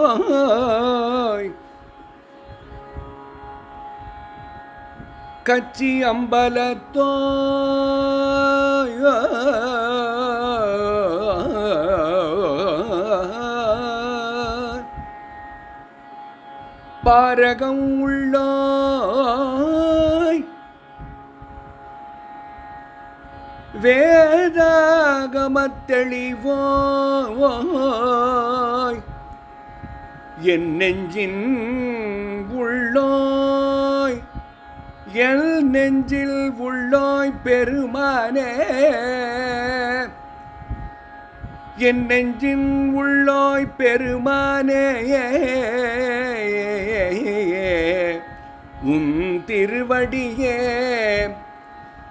ஸ்ரீரகத்தோய் கச்சி அம்பலத்தோய் பாரகம் உள்ளோய் வேதாகமத் தெளிவோய் என் நெஞ்சின் உள்ளோய் எல் நெஞ்சில் உள்ளோய் பெருமானே என் நெஞ்சின் உள்ளோய் பெருமானே உன் திருவடியே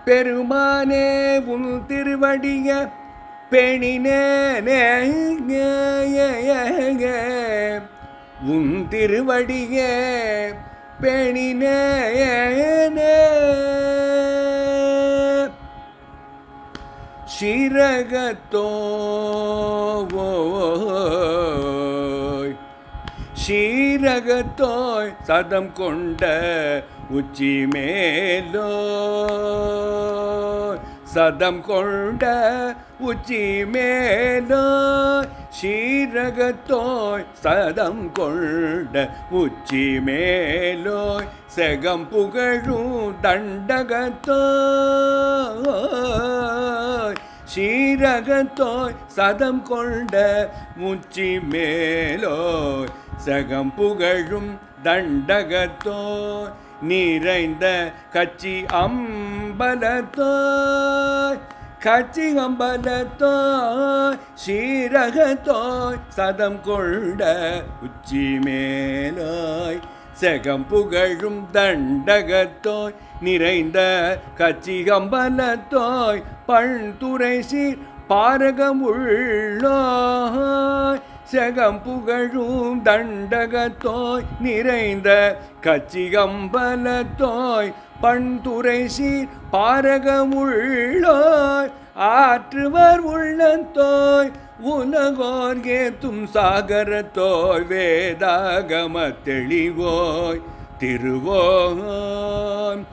பெருமானே உன் திருவடிய பேணினேனே உன் திருவடியே பேணினேனே ஸ்ரீரகத்தோய் ஸ்ரீரகத்தோய் சதம் கொண்ட உச்சி மேலோ சதம் கொண்ட உச்சி மேலோ ஸ்ரீரகத்தோய் சதம் கொண்ட உச்சி மேலோய் செகம் புகழும் தண்டகத்தோய் ஸ்ரீரகத்தோய் சதம் கொண்ட உச்சி மேலோய் செகம் புகழும் தண்டகத்தோய் நிறைந்த கச்சி அம்பலத்தோய் கச்சி அம்பலத்தோய் ஸ்ரீரகத்தோய் சதம் கொண்ட உச்சி மேலோய் செகம் புகழும் தண்டகத்தோய் நிறைந்த கச்சி அம்பலத்தோய் பண்துறை சீர் பாரகம் உள்ளோய் செகம் புகழும் தண்டகத்தோய் நிறைந்த கச்சிகம்பலத்தோய் பண்துறை சீர் பாரகமுள்ளோய் ஆற்றுவர் உள்ளத்தோய் உலகோர் ஏத்தும் சாகரத்தோய் வேதாகம தெளிவோய் திருவோய்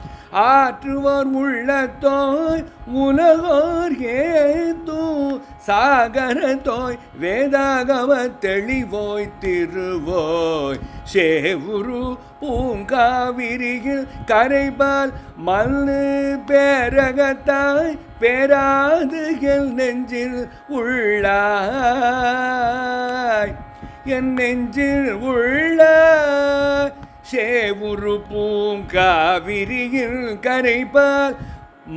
ஆற்றுவோர் உள்ளத்தோய் உலகோர் ஏத்தும் சாகரத்தோய் வேதாகம தெளிவோய் திருவோய் சேவுரு பூங்காவிரியில் கரைபால் மல்லு பேரகத்தாய் பேராது என் நெஞ்சில் உள்ளாய் என் நெஞ்சில் உள்ளாய் சேவுரு பூங்காவிரியில் கரைபால்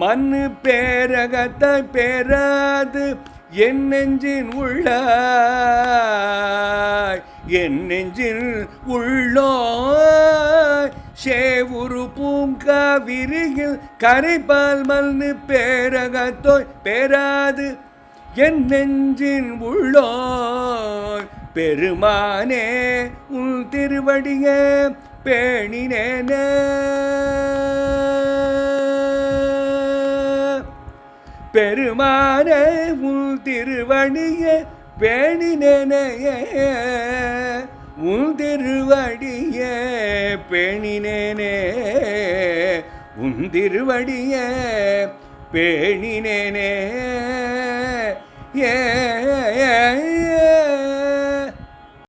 மண்ணு பேரகத்தாய் பேராது என் நெஞ்சின் உள்ளாய் என் நெஞ்சில் உள்ளோய் சேவுரு பூங்காவிரியில் கரைபால் மண்ணு பேரகத்தோய் பேராது என் நெஞ்சின் உள்ளோய் பெருமானே உன் திருவடியே பேணினேனே பெருமானே உன் திருவடியே பேணினேனே உன் திருவடியே பேணினேனே உன் திருவடியே பேணினேனே